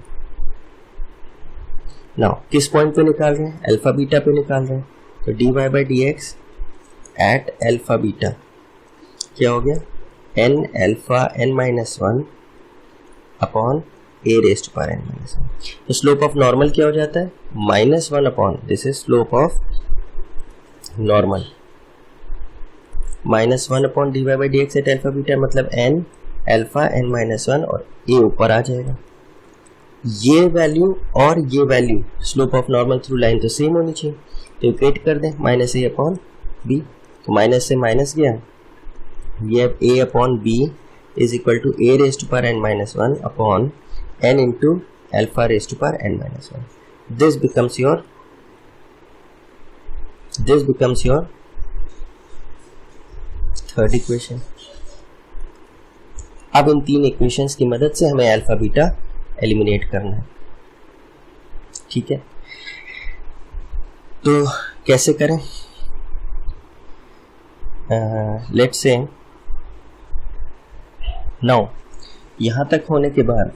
Now किस point पे निकाल रहे हैं, alpha beta पे निकाल रहे हैं, तो dy by d x at alpha beta क्या हो गया, n alpha n minus one upon A raise to power n minus one. तो स्लोप ऑफ नॉर्मल क्या हो जाता है, minus one upon, this is slope of normal, minus one upon d y by d x at alpha beta, मतलब n alpha n minus one और A ऊपर आ जाएगा। ये वैल्यू और ये value slope of normal through line तो same होनी चाहिए, तो इक्वेट कर दें माइनस ए अपॉन बी, तो माइनस से माइनस गया, ये a upon b is equal to a raise to power n minus one upon n into alpha raise to power n minus one. This becomes your third equation. अब इन तीन equations की मदद से हमें अल्फा बीटा एलिमिनेट करना है, ठीक है। तो कैसे करें, लेट्स से नाउ यहाँ तक होने के बाद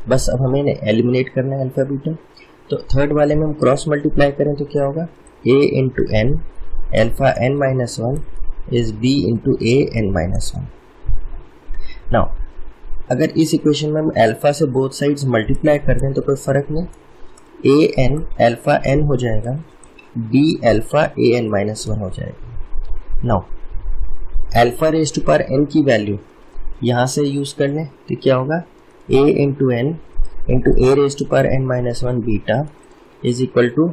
बस अब हमें एलिमिनेट करना है अल्फा बीटा। तो थर्ड वाले में हम क्रॉस मल्टीप्लाई करें तो क्या होगा, a into n alpha n minus one is b into a n minus one. Now अगर इस इक्वेशन में हम अल्फा से बोथ साइड्स मल्टीप्लाई कर दें तो कोई फर्क नहीं, a n अल्फा n हो जाएगा, b alpha a n minus one हो जाएगा। Now alpha raise to power n की वैल्यू यहाँ से यूज कर लें तो क्या होगा, a into n into a raise to power n minus one beta is equal to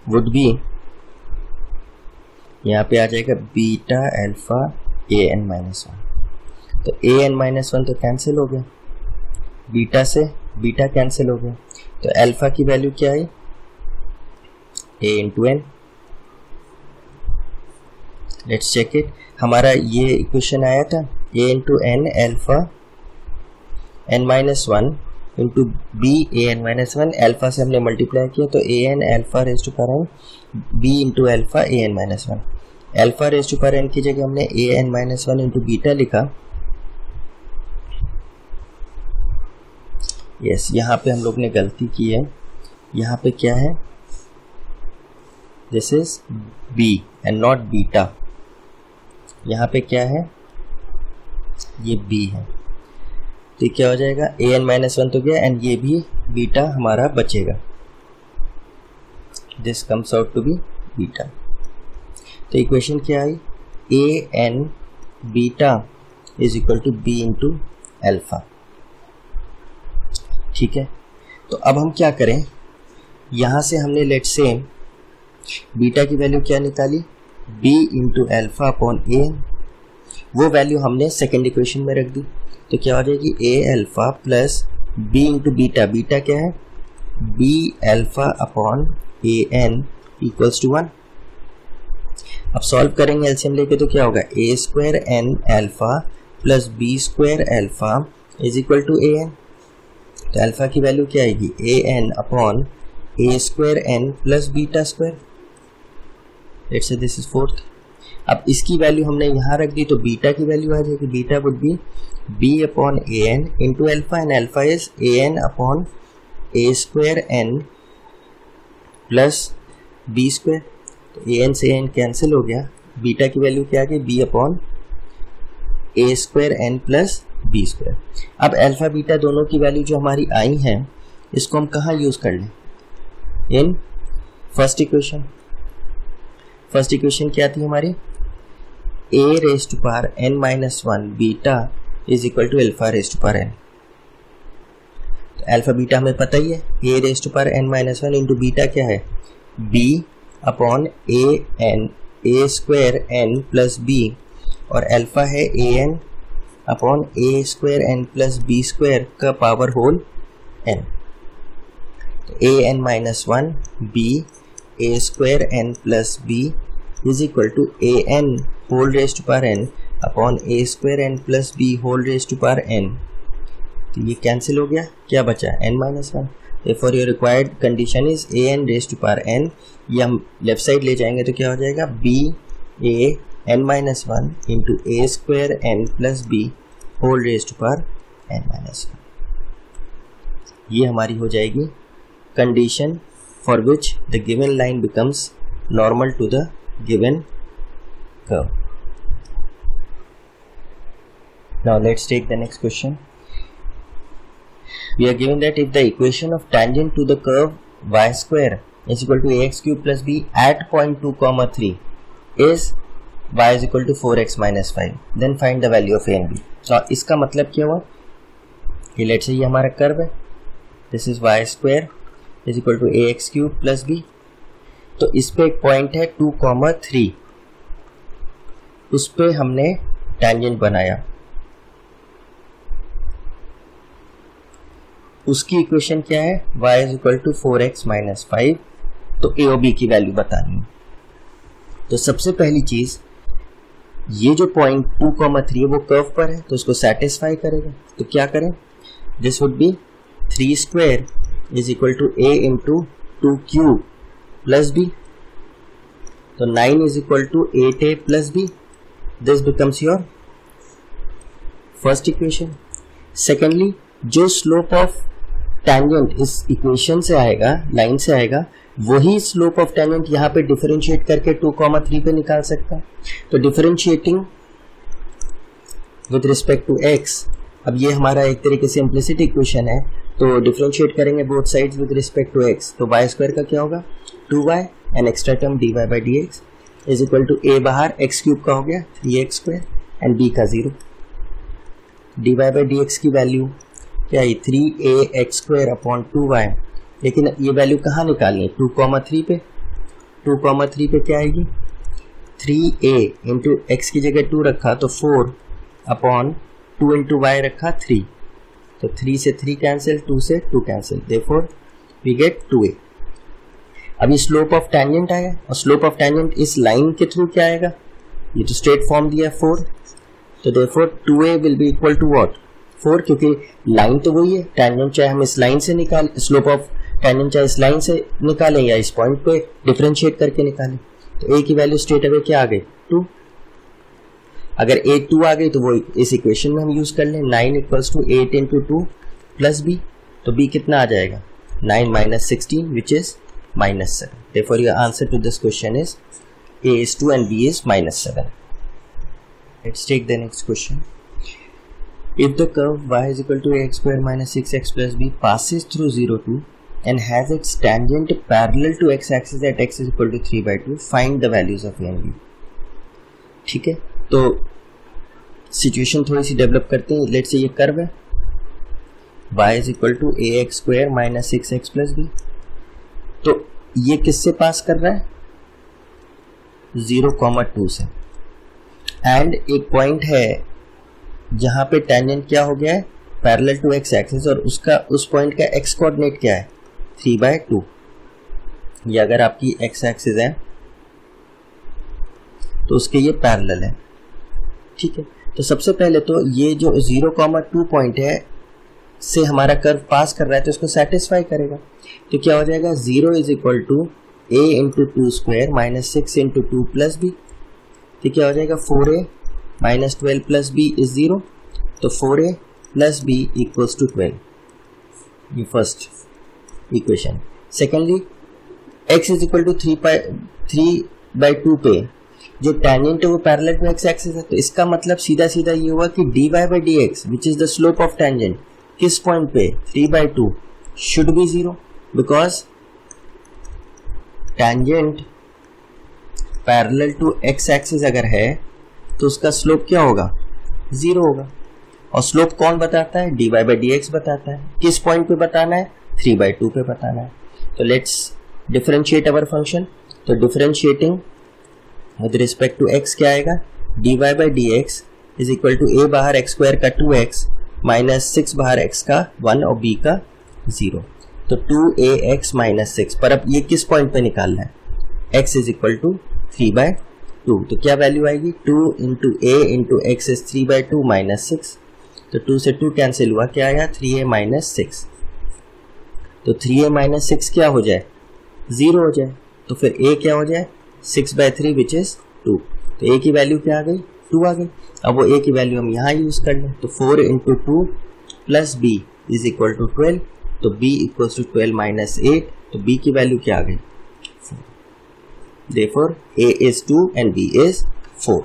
would be, यहाँ पे आ जाएगा बीटा अल्फा ए एन माइनस वन। तो ए एन माइनस वन तो कैंसिल हो गया, बीटा से बीटा कैंसिल हो गया, तो अल्फा की वैल्यू क्या आई, A into n. Let's check it, हमारा ये इक्वेशन आया था A into n alpha n minus one into B A n minus one, alpha से हमने मल्टीप्लाई किया तो ए n alpha raise to power n B into alpha A n minus one. Alpha raise to power n की जगह हमने A n minus one into beta लिखा। Yes, यहाँ पे हम लोग ने गलती की है, यहाँ पे क्या है, this is b and not beta, यहाँ पे क्या है, ये बी है, तो क्या हो जाएगा, ए एन माइनस वन तो गया एंड ये भी बीटा हमारा बचेगा, this comes out to be beta. तो इक्वेशन क्या आई, A n beta is equal to B into alpha. ठीक है, तो अब हम क्या करें, यहां से हमने लेट से बीटा की वैल्यू क्या निकाली, बी इंटू अल्फा अपॉन ए, वो वैल्यू हमने सेकेंड इक्वेशन में रख दी, तो क्या हो जाएगी, A alpha plus B into beta, beta क्या है, B alpha upon A n equals to 1। अब सॉल्व करेंगे एलसीएम लेके, तो क्या होगा, A square n alpha plus B square alpha is equal to A n. तो अल्फा की वैल्यू क्या आएगी, A n upon A square n plus beta square, let's say this is fourth. अब इसकी वैल्यू हमने यहाँ रख दी तो बीटा की वैल्यू आ जाएगी, beta would be B upon A n into alpha, and alpha is A n upon A square n plus B square, तो ए एन से एन कैंसिल हो गया, बीटा की वैल्यू क्या आ गई, बी अपॉन ए square n plus B square. अब alpha beta दोनों की वैल्यू जो हमारी आई हैं, इसको हम कहाँ यूज कर लें, in first equation. First equation क्या थी हमारी, A raise to power n minus one beta is equal to alpha raise to power n. तो अल्फा बीटा हमें पता ही है, A raise to power n minus one into beta क्या है, B upon A n A square n plus B, और alpha है A n upon A square n plus B square का पावर होल एन। तो ए n minus one b a square n plus b is equal to A n whole raise to power n upon A square n plus b whole raise to power n. तो ये cancel हो गया, क्या बचा, n minus one. For your required condition is A n raise to power n, ये हम left side ले जाएंगे तो क्या हो जाएगा, b A n minus one into a square n plus b whole raise to power n minus one. ये हमारी हो जाएगी condition for which the given line becomes normal to the given curve. Now let's take the next question. We are given that if the equation of tangent to the curve y square is equal to ax cube plus b at point 2, 3 is y is equal to 4x minus 5, then find the value of a and b. So इसका मतलब क्या हुआ, कि let's say ये हमारा curve है, this is y square is equal to a x cube plus b, तो इस पे एक पॉइंट है 2, 3, उस पे हमने टैंजेंट बनाया, उसकी इक्वेशन क्या है, y is equal to 4x minus 5, तो ए और बी की वैल्यू बतानी है। तो सबसे पहली चीज, ये जो पॉइंट 2, 3 है वो कर्व पर है, तो उसको सेटिस्फाई करेगा, तो क्या करें, this would be 3 square is equal to a into 2 cube plus b, so 9 is equal to 8a plus b. This becomes your first equation. Secondly, जो slope of tangent इस equation से आएगा, line से आएगा, वही slope of tangent यहाँ पे differentiate करके 2, 3 पे निकाल सकता है। तो differentiating with respect to x, अब ये हमारा एक तरीके से implicit equation है, तो डिफरेंशिएट करेंगे both sides with respect to x, तो y स्क्वायर का क्या होगा, 2y and extra term dy by dx is equal to a बाहर x क्यूब का हो गया 3x स्क्वायर एंड b का 0, dy बाई dx की वैल्यू क्या है, 3ax स्क्वायर अपॉन 2y, लेकिन ये वैल्यू कहाँ निकालनी है, 2, 3 पे, 2, 3 पे क्या आएगी, 3a इंटू एक्स की जगह 2 रखा तो 4 अपॉन 2 इंटू वाई रखा 3, तो 3 से 3 कैंसिल, 2 से 2 cancel, therefore we get 2a। अभी स्लोप ऑफ टेंजेंट आया और स्लोप ऑफ टेंजेंट इस लाइन के थ्रू क्या आएगा, ये तो स्ट्रेट फॉर्म दिया 4, तो therefore 2a will be equal to what 4, क्योंकि लाइन तो वही है, टेंजेंट चाहे हम इस लाइन से निकाल, स्लोप ऑफ टेंजेंट चाहे इस लाइन से निकालें या इस पॉइंट पे डिफरेंशिएट करके निकालें, तो a की वैल्यू स्ट्रेट अवे क्या आ गई 2। अगर a 2 आ गई तो वो इस इक्वेशन में हम यूज कर लें, 9 equals to 8 into 2 plus b, तो b कितना आ जाएगा 9 minus 16 which is -7। Therefore your answer to this question is a is 2 and b is -7. Let's take the next question. If the curve y is equal to ax square minus 6x plus b passes through 0 2 and has its tangent parallel to x axis at x is equal to 3/2, find the values of a and b. ठीक है, तो situation थोड़ी सी develop करते हैं। Let's say ये curve है y is equal to ax square minus 6x plus b, तो ये किससे पास कर रहा है 0,2 से, एंड एक पॉइंट है जहां पे टेंजेंट क्या हो गया है पैरेलल टू एक्स एक्सिस, और उसका उस पॉइंट का एक्स कोऑर्डिनेट क्या है 3/2। ये अगर आपकी एक्स एक्सिस है तो उसके ये पैरेलल है, ठीक है। तो सबसे पहले तो ये जो 0,2 पॉइंट है से हमारा कर्व पास कर रहा है तो इसको सेटिस्फाई करेगा, तो क्या हो जाएगा 0 is equal to a into 2 square minus 6 into 2 plus b, तो क्या हो जाएगा 4a minus 12 plus b is 0, तो 4a plus b equals to 12, ये first equation. Secondly x is equal to 3/2 पे जो टेंजेंट है वो पैरेलल टू एक्स एक्सिस है, तो इसका मतलब सीधा सीधा ये हुआ कि dy by dx which is the slope of tangent किस पॉइंट पे 3/2 should be 0, because tangent parallel to x axis अगर है तो उसका स्लोप क्या होगा 0 होगा, और स्लोप कौन बताता है dy by dx बताता है, किस पॉइंट पे बताना है 3/2 पे बताना है। तो लेट्स डिफरेंशिएट अवर फंक्शन, तो differentiating with respect to x क्या आएगा dy by dx is equal to a बाहर x स्क्वायर का 2x माइनस 6 बाहर x का 1 और b का 0, तो 2ax माइनस 6, पर अब ये किस पॉइंट पे निकालना है x इज इक्वल टू 3/2, तो क्या वैल्यू आएगी 2 into a into x is 3/2 minus 6, तो 2 से 2 कैंसिल हुआ, क्या आया 3a माइनस 6, तो 3a माइनस 6 क्या हो जाए 0 हो जाए, तो फिर a क्या हो जाए 6/3 विच इज 2, तो a की वैल्यू क्या आ गई 2 आ गई। अब वो a की वैल्यू हम यहाँ यूज कर लें, तो 4 into 2 plus b is equal to 12, तो b इक्वल्स टू 12 माइनस 8, तो b की वैल्यू क्या आ गई 4, therefore a is 2 and b is 4।